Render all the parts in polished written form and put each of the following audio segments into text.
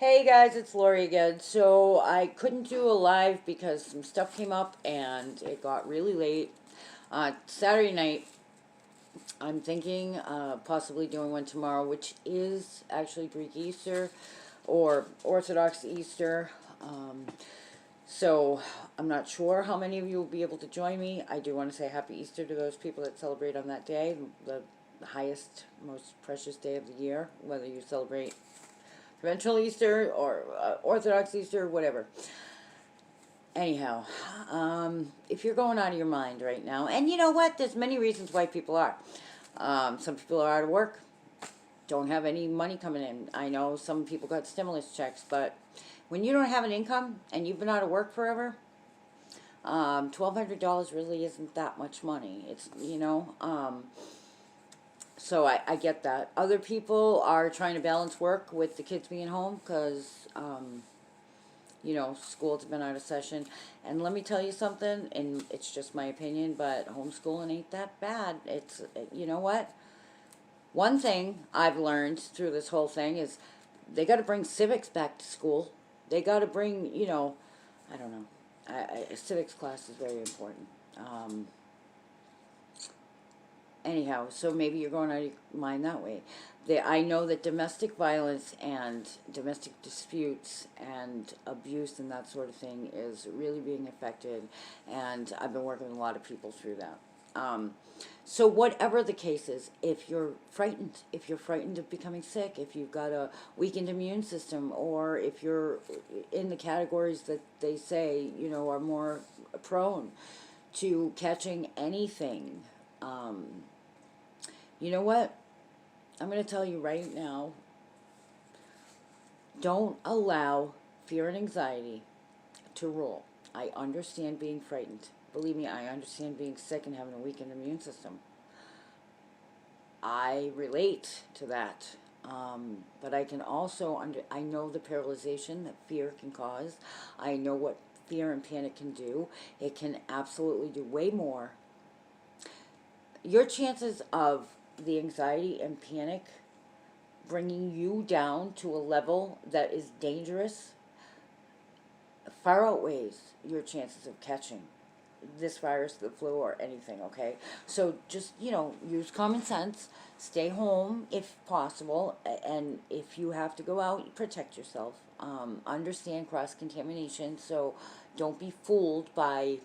Hey guys, it's Lori again. So I couldn't do a live because some stuff came up and it got really late. Saturday night, I'm thinking possibly doing one tomorrow, which is actually Greek Easter or Orthodox Easter. So I'm not sure how many of you will be able to join me. I do want to say Happy Easter to those people that celebrate on that day, the highest, most precious day of the year, whether you celebrate conventional Easter or Orthodox Easter, whatever. Anyhow, if you're going out of your mind right now, and you know what, there's many reasons why people are. Some people are out of work, don't have any money coming in. I know some people got stimulus checks, but when you don't have an income and you've been out of work forever, $1,200 really isn't that much money. So I get that. Other people are trying to balance work with the kids being home because school's been out of session. And let me tell you something, and it's just my opinion, but homeschooling ain't that bad. You know what? One thing I've learned through this whole thing is they got to bring civics back to school. They got to bring, I don't know. Civics class is very important. Anyhow, so maybe you're going out of your mind that way. I know that domestic violence and domestic disputes and abuse and that sort of thing is really being affected, and I've been working with a lot of people through that. So whatever the case is, if you're frightened of becoming sick, if you've got a weakened immune system, or if you're in the categories that they say, are more prone to catching anything, you know what? I'm going to tell you right now, don't allow fear and anxiety to rule. I understand being frightened. Believe me, I understand being sick and having a weakened immune system. I relate to that. But I can also, I know the paralyzation that fear can cause. I know what fear and panic can do. It can absolutely do way more. Your chances of the anxiety and panic bringing you down to a level that is dangerous far outweighs your chances of catching this virus, the flu, or anything, okay? So just, use common sense, stay home if possible, and if you have to go out, protect yourself. Understand cross contamination, so don't be fooled by,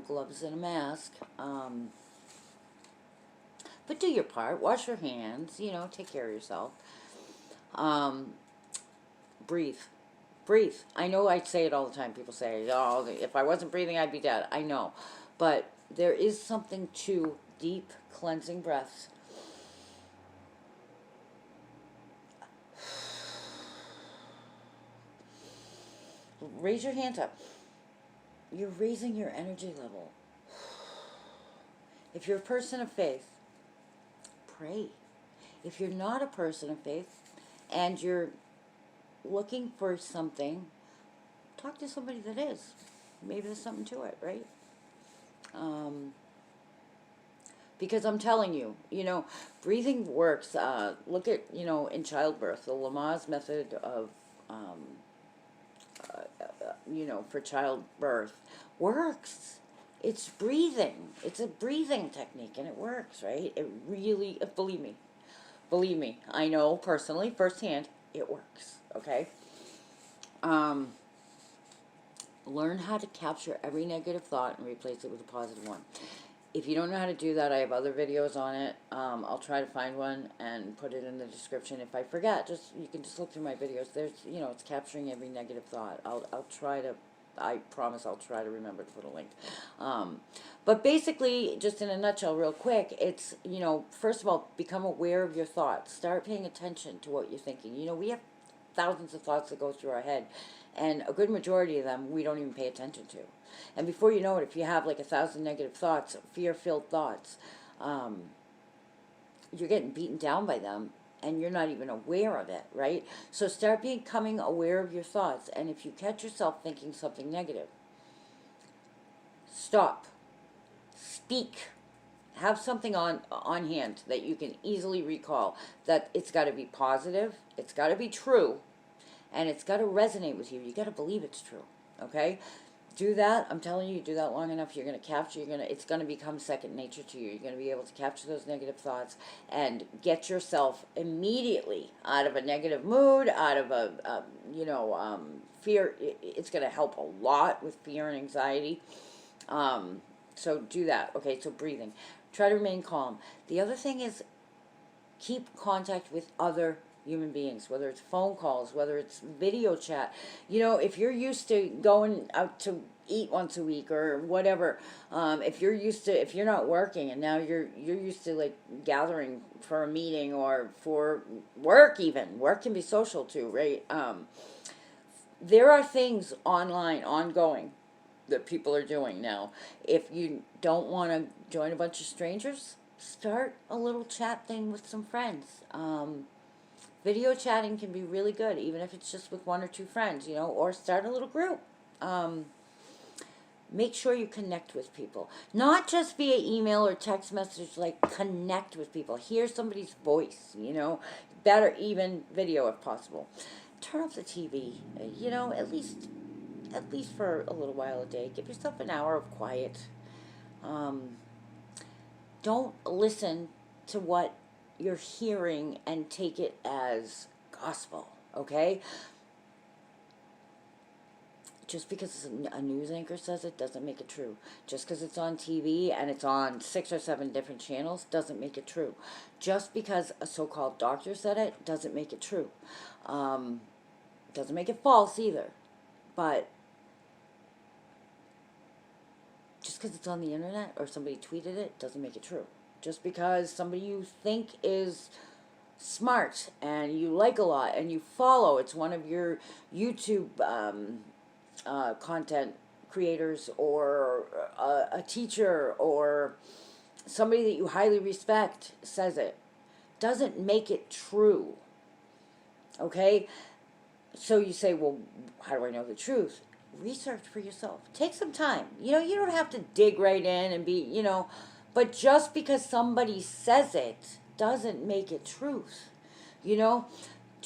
gloves and a mask. But do your part, wash your hands, take care of yourself. Um, breathe. Breathe. I know I say it all the time. People say, oh, if I wasn't breathing, I'd be dead. I know. But there is something to deep cleansing breaths. Raise your hands up. You're raising your energy level. If you're a person of faith, pray. If you're not a person of faith and you're looking for something, talk to somebody that is. Maybe there's something to it, right? Because I'm telling you, breathing works. Look at, in childbirth, the Lamaze method of, for childbirth works. It's breathing. It's a breathing technique, and it works, right? It really, believe me, I know personally, firsthand, it works, okay? Um, Learn how to capture every negative thought and replace it with a positive one. If you don't know how to do that, I have other videos on it. I'll try to find one and put it in the description. If I forget, you can just look through my videos. There's, it's capturing every negative thought. I'll try to, I promise I'll try to remember to put a link. But basically, just in a nutshell, real quick, it's, first of all, become aware of your thoughts. Start paying attention to what you're thinking. We have thousands of thoughts that go through our head, and a good majority of them we don't even pay attention to. And before you know it, if you have like 1,000 negative thoughts, fear-filled thoughts, you're getting beaten down by them, and you're not even aware of it, right? So start becoming aware of your thoughts, and if you catch yourself thinking something negative, stop, speak, have something on hand that you can easily recall, that it's got to be positive, it's got to be true, and it's got to resonate with you. You got to believe it's true. Okay? Do that. I'm telling you, do that long enough, you're going to capture, it's going to become second nature to you. You're going to be able to capture those negative thoughts and get yourself immediately out of a negative mood, out of fear. It's going to help a lot with fear and anxiety. So do that. Okay, so breathing. Try to remain calm. The other thing is keep contact with other human beings, whether it's phone calls, whether it's video chat. If you're used to going out to eat once a week or whatever, if you're not working and now you're used to like gathering for a meeting or for work, even work can be social too, right? There are things online, ongoing, that people are doing now. If you don't want to join a bunch of strangers, start a little chat thing with some friends. Video chatting can be really good, even if it's just with one or two friends, or start a little group. Make sure you connect with people. Not just via email or text message, like connect with people. Hear somebody's voice, better even video if possible. Turn off the TV, at least for a little while a day. Give yourself an hour of quiet. Don't listen to what you're hearing and take it as gospel, okay? Just because a news anchor says it doesn't make it true. Just because it's on TV and it's on 6 or 7 different channels doesn't make it true. Just because a so-called doctor said it doesn't make it true. Doesn't make it false either. But just because it's on the internet or somebody tweeted it doesn't make it true. Just because somebody you think is smart and you like a lot and you follow, it's one of your YouTube content creators or a teacher or somebody that you highly respect says it, doesn't make it true. Okay? So you say, well, how do I know the truth? Research for yourself. Take some time. You don't have to dig right in and be, but just because somebody says it doesn't make it truth. Do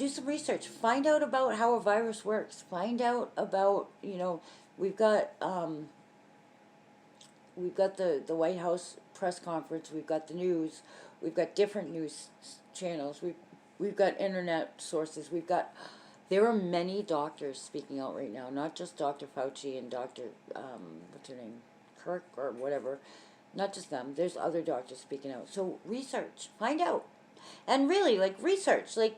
some research. Find out about how a virus works. Find out about, we've got the White House press conference. We've got the news. We've got different news channels. We've got internet sources. There are many doctors speaking out right now, not just Dr. Fauci and Dr. What's her name, Kirk or whatever. Not just them. There's other doctors speaking out. So research, find out, and really research, and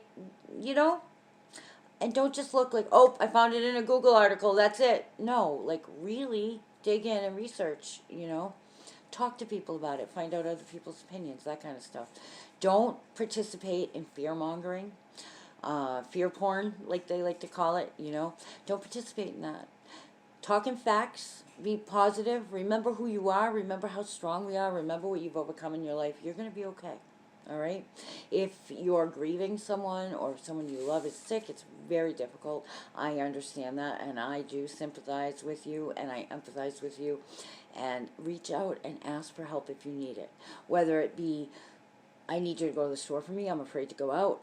don't just look like, oh, I found it in a Google article. That's it. No, really dig in and research. Talk to people about it. Find out other people's opinions. That kind of stuff. Don't participate in fear mongering. Fear porn, like they like to call it, Don't participate in that. Talk in facts. Be positive. Remember who you are. Remember how strong we are. Remember what you've overcome in your life. You're going to be okay. All right? If you're grieving someone or someone you love is sick, it's very difficult. I understand that, and I do sympathize with you, and I empathize with you. And reach out and ask for help if you need it. Whether it be, I need you to go to the store for me, I'm afraid to go out,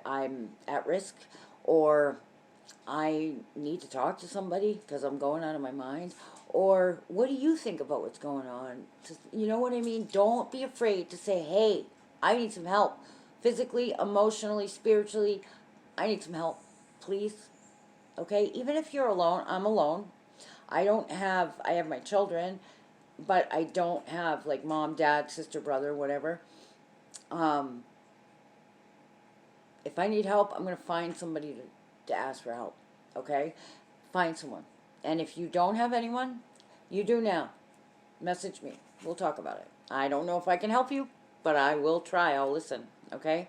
I'm at risk, or I need to talk to somebody because I'm going out of my mind, or what do you think about what's going on? You know what I mean? Don't be afraid to say, hey, I need some help. Physically, emotionally, spiritually, I need some help. Please. Okay? Even if you're alone, I'm alone. I have my children, but I don't have mom, dad, sister, brother, whatever. If I need help, I'm going to find somebody to ask for help. Okay? Find someone. And if you don't have anyone, you do now. Message me. We'll talk about it. I don't know if I can help you, but I will try. I'll listen. Okay?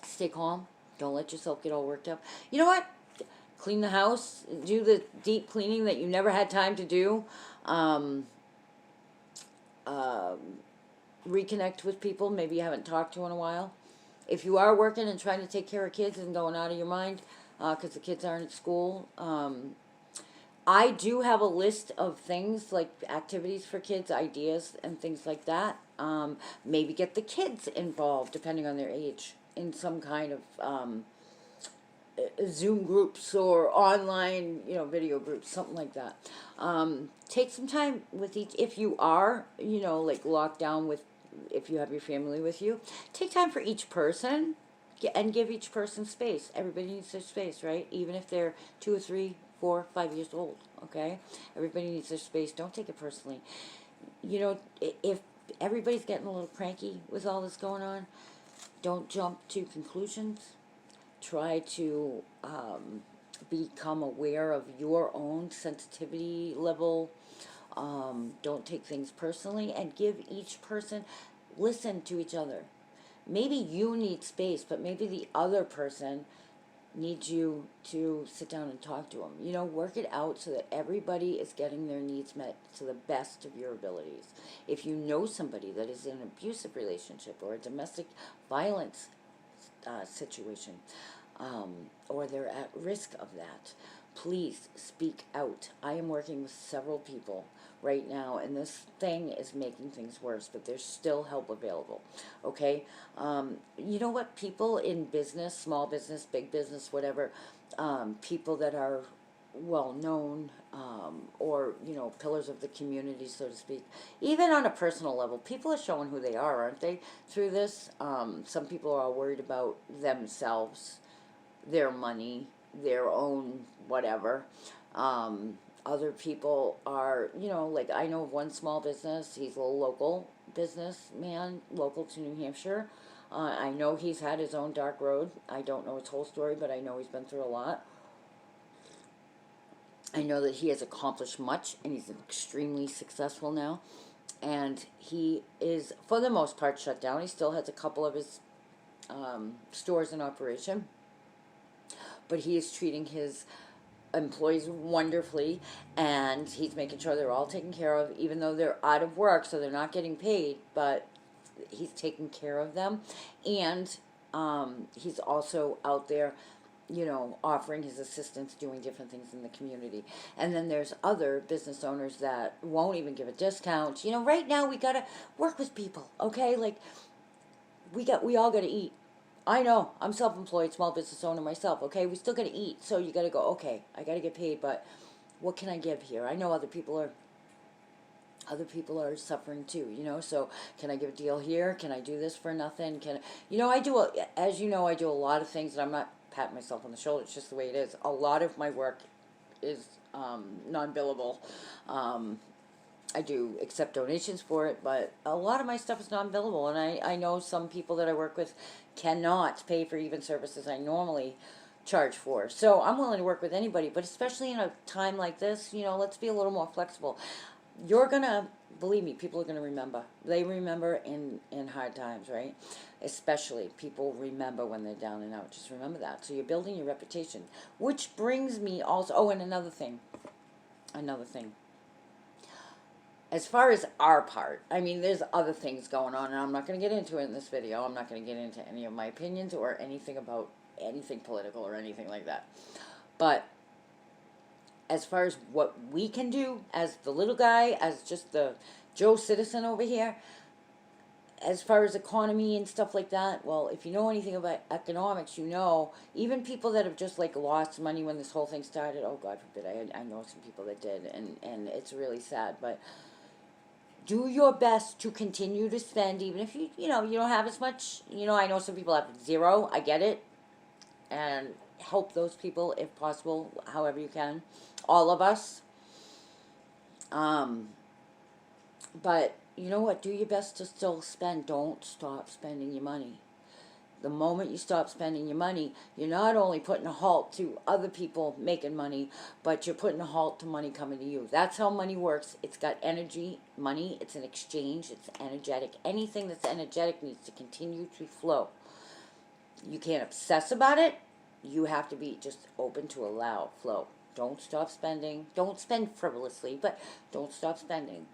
Stay calm. Don't let yourself get all worked up. You know what? Clean the house. Do the deep cleaning that you never had time to do. Reconnect with people maybe you haven't talked to in a while. If you are working and trying to take care of kids and going out of your mind because the kids aren't at school, I do have a list of things like activities for kids, ideas, and things like that. Maybe get the kids involved, depending on their age, in some kind of Zoom groups or online, video groups, something like that. Take some time with each, if you are, like locked down with, if you have your family with you, take time for each person and give each person space. Everybody needs their space, right? Even if they're 2 or 3, 4, 5 years old, okay? Everybody needs their space. Don't take it personally. If everybody's getting a little cranky with all this going on, don't jump to conclusions. Try to become aware of your own sensitivity level. Don't take things personally, and give each person, listen to each other. Maybe you need space, but maybe the other person needs you to sit down and talk to them. Work it out so that everybody is getting their needs met to the best of your abilities. If you know somebody that is in an abusive relationship or a domestic violence situation, or they're at risk of that, please speak out. I am working with several people right now, and this thing is making things worse, but there's still help available, okay? You know what? People in business, small business, big business, whatever, people that are well known, or, pillars of the community, so to speak, even on a personal level, people are showing who they are, aren't they, through this? Some people are all worried about themselves, their money, their own whatever. Other people are, like I know of one small business. He's a local businessman, local to New Hampshire. I know he's had his own dark road. I don't know his whole story, but I know he's been through a lot. I know that he has accomplished much, and he's extremely successful now. And he is, for the most part, shut down. He still has a couple of his stores in operation, but he is treating his employees wonderfully, and he's making sure they're all taken care of, even though they're out of work, so they're not getting paid, but he's taking care of them. And he's also out there, offering his assistance, doing different things in the community. And then there's other business owners that won't even give a discount. Right now we gotta work with people, okay? Like, we all gotta eat. I know, I'm self-employed, small business owner myself, okay? We still gotta eat, so you gotta go, okay, I gotta get paid, but what can I give here? I know other people are suffering too, so can I give a deal here? Can I do this for nothing? As you know, I do a lot of things, and I'm not patting myself on the shoulder, it's just the way it is. A lot of my work is non-billable. I do accept donations for it, but a lot of my stuff is non-billable, and I know some people that I work with cannot pay for even services I normally charge for. So I'm willing to work with anybody, but especially in a time like this, let's be a little more flexible. Believe me, people are gonna remember. They remember in hard times, right? Especially people remember when they're down and out. Just remember that. So you're building your reputation, which brings me also. Oh, and another thing. As far as our part, there's other things going on, and I'm not going to get into it in this video. I'm not going to get into any of my opinions or anything about anything political or anything like that. But as far as what we can do as the little guy, as just the Joe citizen over here, as far as economy and stuff like that, well, if you know anything about economics, even people that have just lost money when this whole thing started, oh God forbid, I know some people that did, and it's really sad, but do your best to continue to spend, even if you don't have as much. I know some people have zero. I get it, and help those people if possible, however you can. All of us. But you know what? Do your best to still spend. Don't stop spending your money. The moment you stop spending your money, you're not only putting a halt to other people making money, but you're putting a halt to money coming to you. That's how money works. It's got energy. Money, it's an exchange. It's energetic. Anything that's energetic needs to continue to flow. You can't obsess about it. You have to be just open to allow flow. Don't stop spending. Don't spend frivolously, but don't stop spending,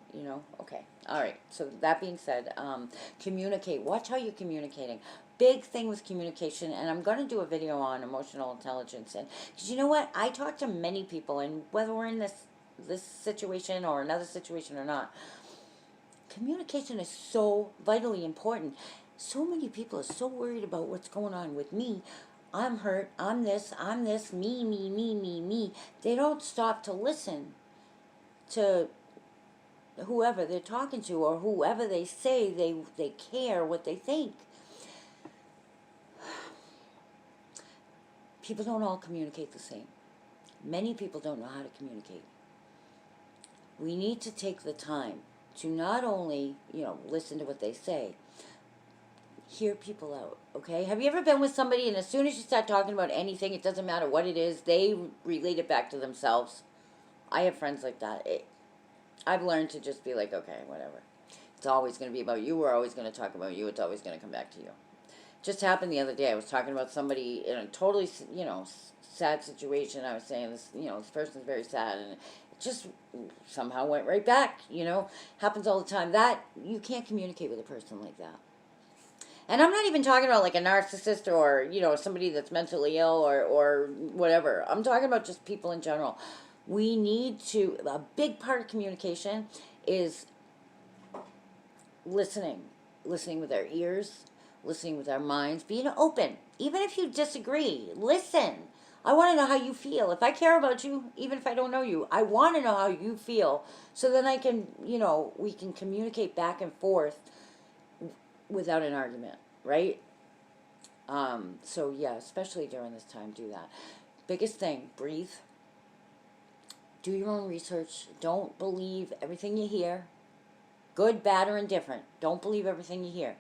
Okay. All right. So that being said, communicate. Watch how you're communicating. Big thing with communication, and I'm going to do a video on emotional intelligence. And because you know what? I talk to many people, and whether we're in this situation or another situation or not, communication is so vitally important. So many people are so worried about what's going on with me. I'm hurt, I'm this, me. They don't stop to listen to whoever they're talking to or whoever they say they care what they think. People don't all communicate the same. Many people don't know how to communicate. We need to take the time to not only, listen to what they say, hear people out, okay? Have you ever been with somebody and as soon as you start talking about anything, it doesn't matter what it is, they relate it back to themselves? I have friends like that. I've learned to just be like, okay, whatever. It's always going to be about you. We're always going to talk about you. It's always going to come back to you. Just happened the other day. I was talking about somebody in a totally, sad situation. I was saying this, this person's very sad, and it just somehow went right back. Happens all the time. That you can't communicate with a person like that. And I'm not even talking about like a narcissist or somebody that's mentally ill or whatever. I'm talking about just people in general. We need to. A big part of communication is listening with our ears, listening with our minds, being open. Even if you disagree, listen. I want to know how you feel. If I care about you, even if I don't know you, I want to know how you feel. So then I can, we can communicate back and forth without an argument, right? So yeah, especially during this time, do that. Biggest thing, breathe. Do your own research. Don't believe everything you hear. Good, bad, or indifferent. Don't believe everything you hear.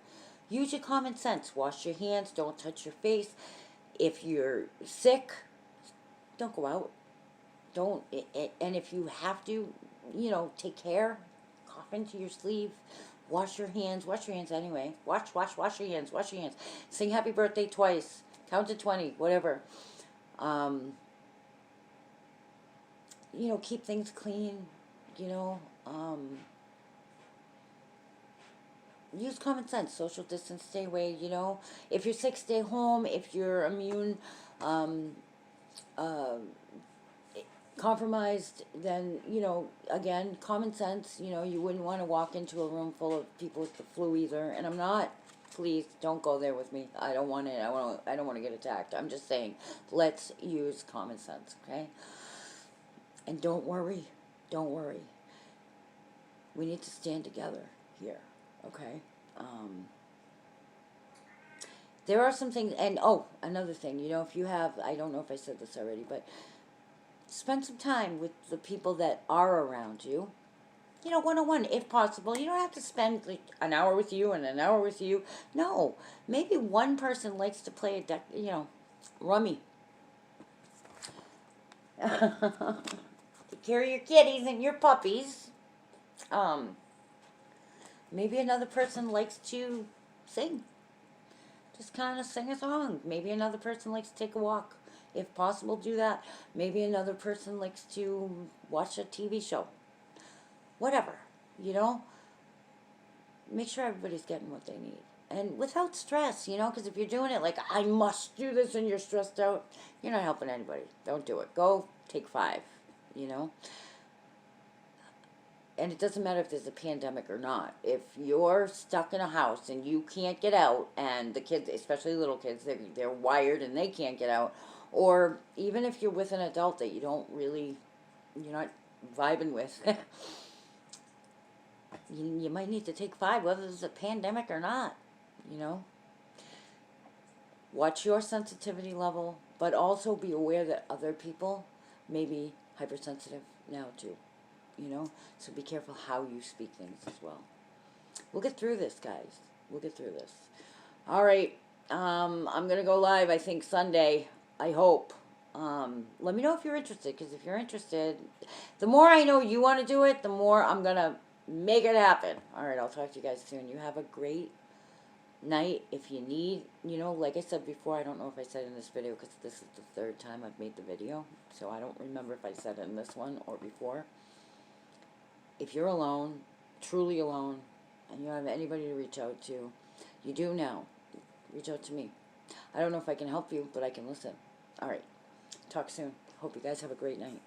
Use your common sense. Wash your hands. Don't touch your face. If you're sick, don't go out. Don't. And if you have to, take care. Cough into your sleeve. Wash your hands. Wash your hands anyway. Wash your hands. Wash your hands. Sing happy birthday twice. Count to 20. Whatever. Keep things clean. Use common sense. Social distance, stay away. If you're sick, stay home. If you're immune compromised, then again, common sense. You wouldn't want to walk into a room full of people with the flu either. And I'm not. Please don't go there with me. I don't want it. I don't want to get attacked. I'm just saying, let's use common sense, okay? And don't worry. Don't worry. We need to stand together here. Okay. There are some things, and another thing, if you have, I don't know if I said this already, but spend some time with the people that are around you, one-on-one, if possible. You don't have to spend like an hour with you and an hour with you. No, maybe one person likes to play a deck, rummy. Take care of your kitties and your puppies. Maybe another person likes to sing. Just kind of sing a song. Maybe another person likes to take a walk. If possible, do that. Maybe another person likes to watch a TV show. Whatever, Make sure everybody's getting what they need. And without stress, because if you're doing it like, I must do this and you're stressed out, you're not helping anybody. Don't do it. Go take 5, And it doesn't matter if there's a pandemic or not. If you're stuck in a house and you can't get out, and the kids, especially little kids, they're wired and they can't get out, or even if you're with an adult that you're not vibing with, you might need to take 5, whether there's a pandemic or not, Watch your sensitivity level, but also be aware that other people may be hypersensitive now too. So be careful how you speak things as well. We'll get through this, guys. We'll get through this. All right. I'm going to go live, I think, Sunday. I hope. Let me know if you're interested, because if you're interested, the more I know you want to do it, the more I'm going to make it happen. All right. I'll talk to you guys soon. You have a great night. If you need, like I said before, I don't know if I said in this video, because this is the 3rd time I've made the video, so I don't remember if I said it in this one or before. If you're alone, truly alone, and you don't have anybody to reach out to, you do now. Reach out to me. I don't know if I can help you, but I can listen. All right. Talk soon. Hope you guys have a great night.